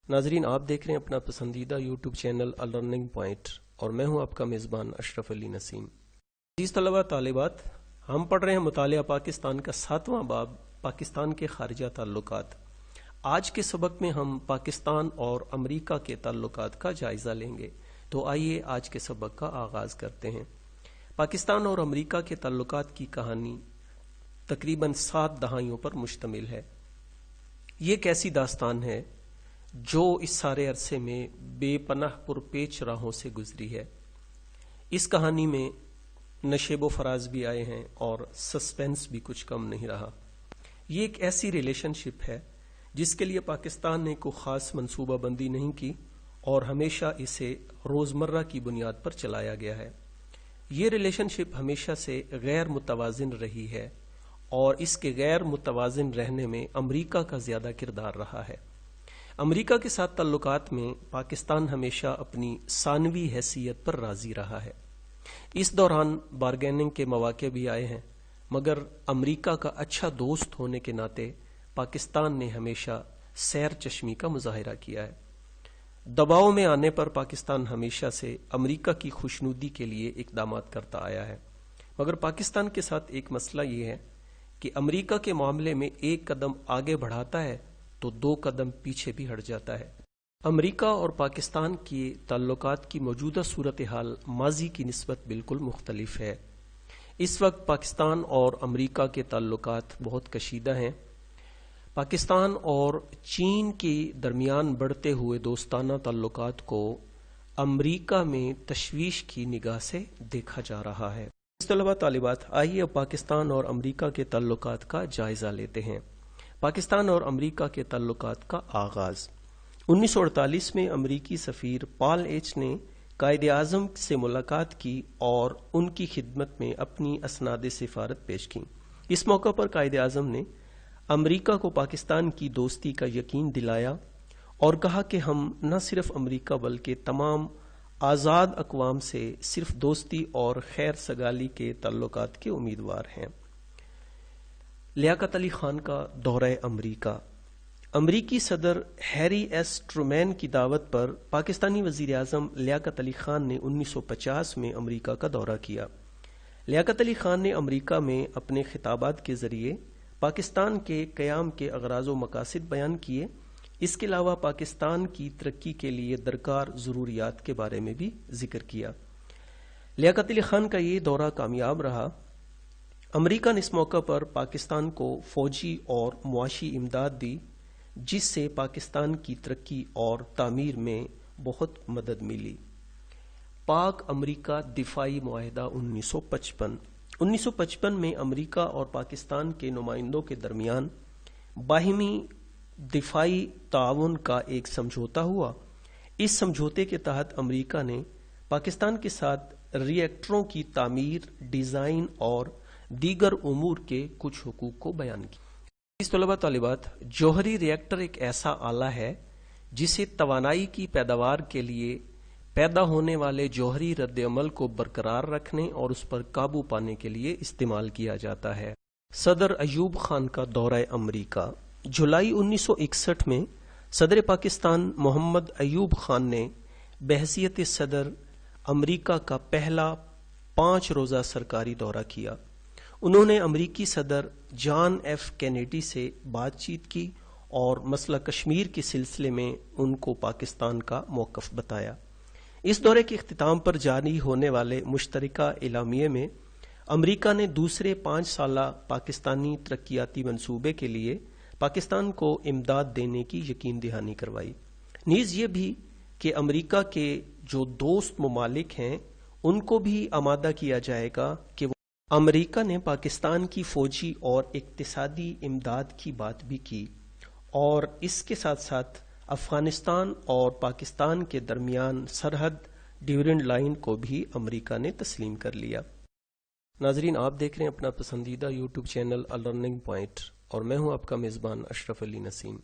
ناظرین، آپ دیکھ رہے ہیں اپنا پسندیدہ یوٹیوب چینل لرننگ پوائنٹ اور میں ہوں آپ کا میزبان اشرف علی نسیم۔ عزیز طلبہ طالبات، ہم پڑھ رہے ہیں مطالعہ پاکستان کا 7واں باب، پاکستان کے خارجہ تعلقات۔ آج کے سبق میں ہم پاکستان اور امریکہ کے تعلقات کا جائزہ لیں گے، تو آئیے آج کے سبق کا آغاز کرتے ہیں۔ پاکستان اور امریکہ کے تعلقات کی کہانی تقریباً 7 دہائیوں پر مشتمل ہے۔ یہ ایک ایسی داستان ہے جو اس سارے عرصے میں بے پناہ پرپیچ راہوں سے گزری ہے۔ اس کہانی میں نشیب و فراز بھی آئے ہیں اور سسپینس بھی کچھ کم نہیں رہا۔ یہ ایک ایسی ریلیشن شپ ہے جس کے لیے پاکستان نے کوئی خاص منصوبہ بندی نہیں کی اور ہمیشہ اسے روزمرہ کی بنیاد پر چلایا گیا ہے۔ یہ ریلیشن شپ ہمیشہ سے غیر متوازن رہی ہے اور اس کے غیر متوازن رہنے میں امریکہ کا زیادہ کردار رہا ہے۔ امریکہ کے ساتھ تعلقات میں پاکستان ہمیشہ اپنی ثانوی حیثیت پر راضی رہا ہے۔ اس دوران بارگیننگ کے مواقع بھی آئے ہیں، مگر امریکہ کا اچھا دوست ہونے کے ناطے پاکستان نے ہمیشہ سیر چشمی کا مظاہرہ کیا ہے۔ دباؤ میں آنے پر پاکستان ہمیشہ سے امریکہ کی خوشنودی کے لیے اقدامات کرتا آیا ہے، مگر پاکستان کے ساتھ ایک مسئلہ یہ ہے کہ امریکہ کے معاملے میں ایک قدم آگے بڑھاتا ہے تو 2 قدم پیچھے بھی ہٹ جاتا ہے۔ امریکہ اور پاکستان کے تعلقات کی موجودہ صورتحال ماضی کی نسبت بالکل مختلف ہے۔ اس وقت پاکستان اور امریکہ کے تعلقات بہت کشیدہ ہیں۔ پاکستان اور چین کے درمیان بڑھتے ہوئے دوستانہ تعلقات کو امریکہ میں تشویش کی نگاہ سے دیکھا جا رہا ہے۔ طلبہ طالبات، آئیے اب پاکستان اور امریکہ کے تعلقات کا جائزہ لیتے ہیں۔ پاکستان اور امریکہ کے تعلقات کا آغاز 1948 میں امریکی سفیر پال ایچ نے قائد اعظم سے ملاقات کی اور ان کی خدمت میں اپنی اسناد سفارت پیش کی۔ اس موقع پر قائد اعظم نے امریکہ کو پاکستان کی دوستی کا یقین دلایا اور کہا کہ ہم نہ صرف امریکہ بلکہ تمام آزاد اقوام سے صرف دوستی اور خیر سگالی کے تعلقات کے امیدوار ہیں۔ لیاقت علی خان کا دورہ امریکہ۔ امریکی صدر ہیری ایس ٹرومین کی دعوت پر پاکستانی وزیر اعظم لیاقت علی خان نے 1950 میں امریکہ کا دورہ کیا۔ لیاقت علی خان نے امریکہ میں اپنے خطابات کے ذریعے پاکستان کے قیام کے اغراض و مقاصد بیان کیے۔ اس کے علاوہ پاکستان کی ترقی کے لیے درکار ضروریات کے بارے میں بھی ذکر کیا۔ لیاقت علی خان کا یہ دورہ کامیاب رہا۔ امریکہ نے اس موقع پر پاکستان کو فوجی اور معاشی امداد دی، جس سے پاکستان کی ترقی اور تعمیر میں بہت مدد ملی۔ پاک امریکہ دفاعی معاہدہ 1955 میں امریکہ اور پاکستان کے نمائندوں کے درمیان باہمی دفاعی تعاون کا ایک سمجھوتا ہوا۔ اس سمجھوتے کے تحت امریکہ نے پاکستان کے ساتھ ری ایکٹروں کی تعمیر، ڈیزائن اور دیگر امور کے کچھ حقوق کو بیان کیا۔ اس طلبہ طالبات، جوہری ری ایکٹر ایک ایسا آلہ ہے جسے توانائی کی پیداوار کے لیے پیدا ہونے والے جوہری رد عمل کو برقرار رکھنے اور اس پر قابو پانے کے لیے استعمال کیا جاتا ہے۔ صدر ایوب خان کا دورہ امریکہ۔ جولائی 1961 میں صدر پاکستان محمد ایوب خان نے بحیثیت صدر امریکہ کا پہلا 5 روزہ سرکاری دورہ کیا۔ انہوں نے امریکی صدر جان ایف کینیڈی سے بات چیت کی اور مسئلہ کشمیر کے سلسلے میں ان کو پاکستان کا موقف بتایا۔ اس دورے کے اختتام پر جاری ہونے والے مشترکہ اعلامیے میں امریکہ نے دوسرے 5 سالہ پاکستانی ترقیاتی منصوبے کے لیے پاکستان کو امداد دینے کی یقین دہانی کروائی۔ نیز یہ بھی کہ امریکہ کے جو دوست ممالک ہیں ان کو بھی آمادہ کیا جائے گا کہ وہ امریکہ نے پاکستان کی فوجی اور اقتصادی امداد کی بات بھی کی اور اس کے ساتھ ساتھ افغانستان اور پاکستان کے درمیان سرحد ڈیورنڈ لائن کو بھی امریکہ نے تسلیم کر لیا۔ ناظرین، آپ دیکھ رہے ہیں اپنا پسندیدہ یوٹیوب چینل لرننگ پوائنٹ اور میں ہوں آپ کا میزبان اشرف علی نسیم۔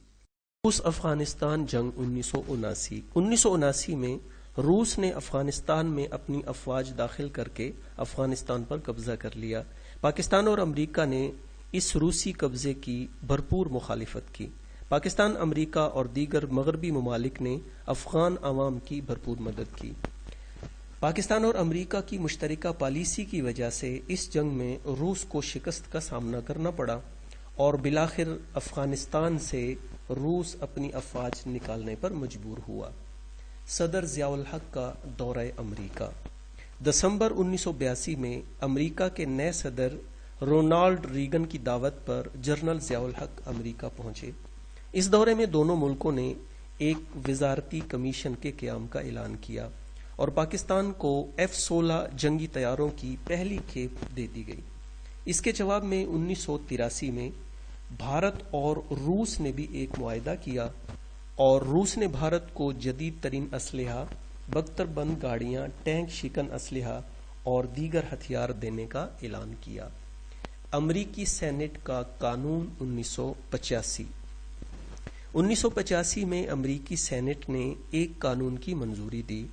روس افغانستان جنگ 1979 میں روس نے افغانستان میں اپنی افواج داخل کر کے افغانستان پر قبضہ کر لیا۔ پاکستان اور امریکہ نے اس روسی قبضے کی بھرپور مخالفت کی۔ پاکستان، امریکہ اور دیگر مغربی ممالک نے افغان عوام کی بھرپور مدد کی۔ پاکستان اور امریکہ کی مشترکہ پالیسی کی وجہ سے اس جنگ میں روس کو شکست کا سامنا کرنا پڑا اور بالآخر افغانستان سے روس اپنی افواج نکالنے پر مجبور ہوا۔ صدر ضیاء الحق کا دورہ امریکہ۔ دسمبر 1982 میں امریکہ کے نئے صدر رونالڈ ریگن کی دعوت پر جنرل ضیاء الحق امریکہ پہنچے۔ اس دورے میں دونوں ملکوں نے ایک وزارتی کمیشن کے قیام کا اعلان کیا اور پاکستان کو F-16 جنگی طیاروں کی پہلی کھیپ دے دی گئی۔ اس کے جواب میں 1983 میں بھارت اور روس نے بھی ایک معاہدہ کیا اور روس نے بھارت کو جدید ترین اسلحہ، بختر بند گاڑیاں، ٹینک شکن اسلحہ اور دیگر ہتھیار دینے کا اعلان کیا۔ امریکی سینٹ کا قانون 1985 میں امریکی سینٹ نے ایک قانون کی منظوری دی۔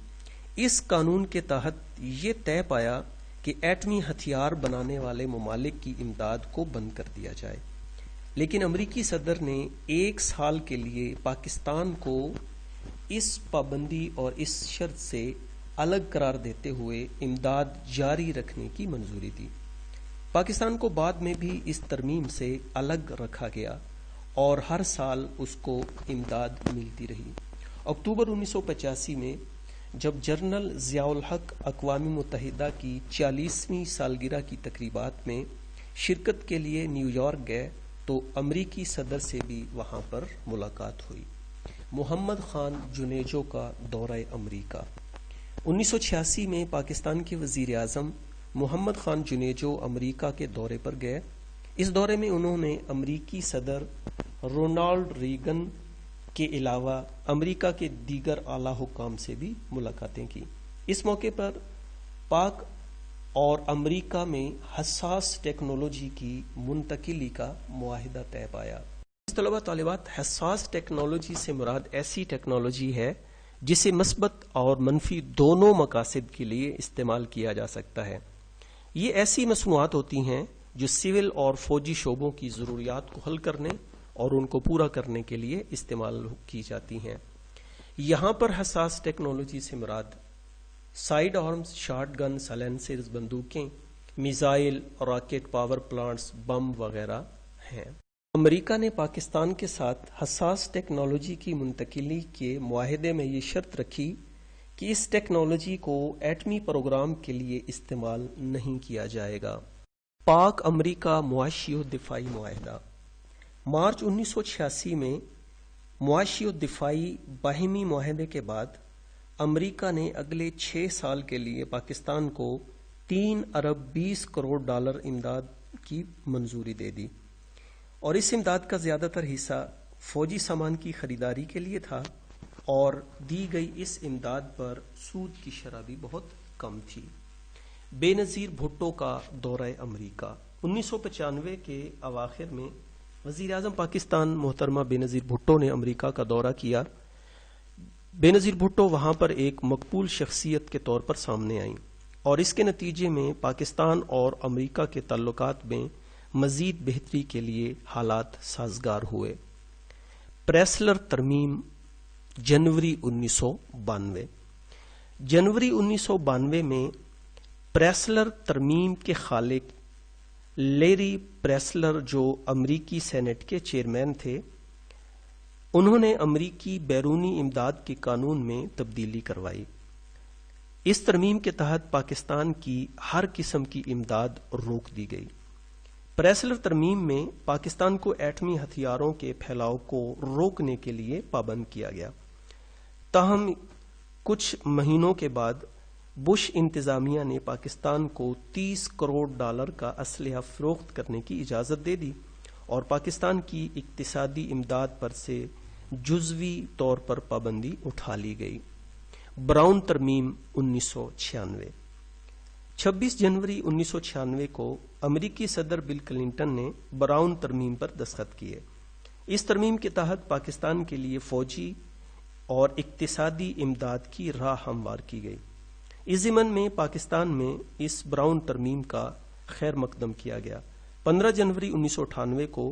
اس قانون کے تحت یہ طے پایا کہ ایٹمی ہتھیار بنانے والے ممالک کی امداد کو بند کر دیا جائے، لیکن امریکی صدر نے 1 سال کے لیے پاکستان کو اس پابندی اور اس شرط سے الگ قرار دیتے ہوئے امداد جاری رکھنے کی منظوری دی۔ پاکستان کو بعد میں بھی اس ترمیم سے الگ رکھا گیا اور ہر سال اس کو امداد ملتی رہی۔ اکتوبر 1985 میں جب جنرل ضیاء الحق اقوام متحدہ کی 40ویں سالگرہ کی تقریبات میں شرکت کے لیے نیو یارک گئے تو امریکی صدر سے بھی وہاں پر ملاقات ہوئی۔ محمد خان جنیجو کا دورہ امریکہ۔ 1986 میں پاکستان کے وزیر اعظم محمد خان جنیجو امریکہ کے دورے پر گئے۔ اس دورے میں انہوں نے امریکی صدر رونالڈ ریگن کے علاوہ امریکہ کے دیگر اعلیٰ حکام سے بھی ملاقاتیں کی۔ اس موقع پر پاک اور امریکہ میں حساس ٹیکنالوجی کی منتقلی کا معاہدہ طے پایا۔ طلبہ طالبات، حساس ٹیکنالوجی سے مراد ایسی ٹیکنالوجی ہے جسے مثبت اور منفی دونوں مقاصد کے لیے استعمال کیا جا سکتا ہے۔ یہ ایسی مصنوعات ہوتی ہیں جو سول اور فوجی شعبوں کی ضروریات کو حل کرنے اور ان کو پورا کرنے کے لیے استعمال کی جاتی ہیں۔ یہاں پر حساس ٹیکنالوجی سے مراد سائیڈ آرمز، شارٹ گن، سائلنسرز، بندوقیں، میزائل، راکٹ پاور پلانٹس، بم وغیرہ ہیں۔ امریکہ نے پاکستان کے ساتھ حساس ٹیکنالوجی کی منتقلی کے معاہدے میں یہ شرط رکھی کہ اس ٹیکنالوجی کو ایٹمی پروگرام کے لیے استعمال نہیں کیا جائے گا۔ پاک امریکہ معاشی و دفاعی معاہدہ۔ مارچ 1986 میں معاشی و دفاعی باہمی معاہدے کے بعد امریکہ نے اگلے 6 سال کے لیے پاکستان کو 3 ارب 20 کروڑ ڈالر امداد کی منظوری دے دی، اور اس امداد کا زیادہ تر حصہ فوجی سامان کی خریداری کے لیے تھا، اور دی گئی اس امداد پر سود کی شرح بھی بہت کم تھی۔ بے نظیر بھٹو کا دورہ امریکہ۔ 1995 کے اواخر میں وزیر اعظم پاکستان محترمہ بے نظیر بھٹو نے امریکہ کا دورہ کیا۔ بے نظیر بھٹو وہاں پر ایک مقبول شخصیت کے طور پر سامنے آئیں، اور اس کے نتیجے میں پاکستان اور امریکہ کے تعلقات میں مزید بہتری کے لیے حالات سازگار ہوئے۔ پریسلر ترمیم، جنوری 1992۔ جنوری 1992 میں پریسلر ترمیم کے خالق لیری پریسلر، جو امریکی سینٹ کے چیئرمین تھے، انہوں نے امریکی بیرونی امداد کے قانون میں تبدیلی کروائی۔ اس ترمیم کے تحت پاکستان کی ہر قسم کی امداد روک دی گئی۔ پریسلر ترمیم میں پاکستان کو ایٹمی ہتھیاروں کے پھیلاؤ کو روکنے کے لیے پابند کیا گیا۔ تاہم کچھ مہینوں کے بعد بش انتظامیہ نے پاکستان کو 30 کروڑ ڈالر کا اسلحہ فروخت کرنے کی اجازت دے دی، اور پاکستان کی اقتصادی امداد پر سے جزوی طور پر پابندی اٹھا لی گئی۔ براؤن ترمیم 1996۔ 26 جنوری 1996 کو امریکی صدر بل کلنٹن نے براؤن ترمیم پر دستخط کیے۔ اس ترمیم کے تحت پاکستان کے لیے فوجی اور اقتصادی امداد کی راہ ہموار کی گئی۔ اس ضمن میں پاکستان میں اس براؤن ترمیم کا خیر مقدم کیا گیا۔ 15 جنوری 1998 کو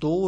2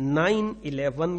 9/11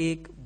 1,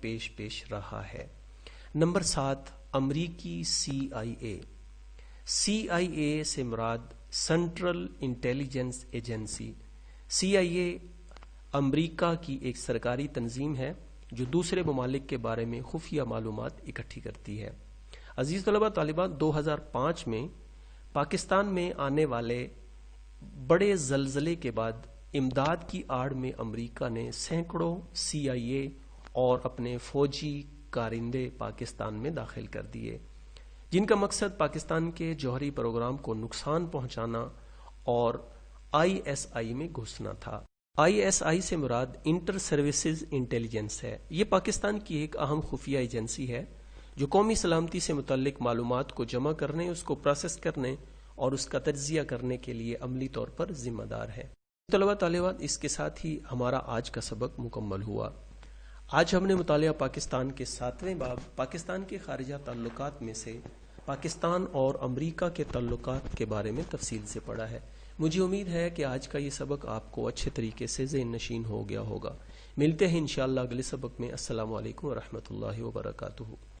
پیش رہا ہے۔ نمبر 7، امریکی CIA۔ CIA سے مراد سینٹرل انٹیلیجنس ایجنسی۔ CIA امریکہ کی ایک سرکاری تنظیم ہے جو دوسرے ممالک کے بارے میں خفیہ معلومات اکٹھی کرتی ہے۔ عزیز طلبہ طالبات، 2005 میں پاکستان میں آنے والے بڑے زلزلے کے بعد امداد کی آڑ میں امریکہ نے سینکڑوں CIA اور اپنے فوجی کارندے پاکستان میں داخل کر دیے، جن کا مقصد پاکستان کے جوہری پروگرام کو نقصان پہنچانا اور ISI میں گھسنا تھا۔ ISI سے مراد انٹر سروسز انٹیلیجنس ہے۔ یہ پاکستان کی ایک اہم خفیہ ایجنسی ہے جو قومی سلامتی سے متعلق معلومات کو جمع کرنے، اس کو پروسیس کرنے اور اس کا تجزیہ کرنے کے لیے عملی طور پر ذمہ دار ہے۔ طلبہ طالبات، اس کے ساتھ ہی ہمارا آج کا سبق مکمل ہوا۔ آج ہم نے مطالعہ پاکستان کے 7ویں باب پاکستان کے خارجہ تعلقات میں سے پاکستان اور امریکہ کے تعلقات کے بارے میں تفصیل سے پڑھا ہے۔ مجھے امید ہے کہ آج کا یہ سبق آپ کو اچھے طریقے سے ذہن نشین ہو گیا ہوگا۔ ملتے ہیں انشاءاللہ اگلے سبق میں۔ السلام علیکم ورحمۃ اللہ وبرکاتہ۔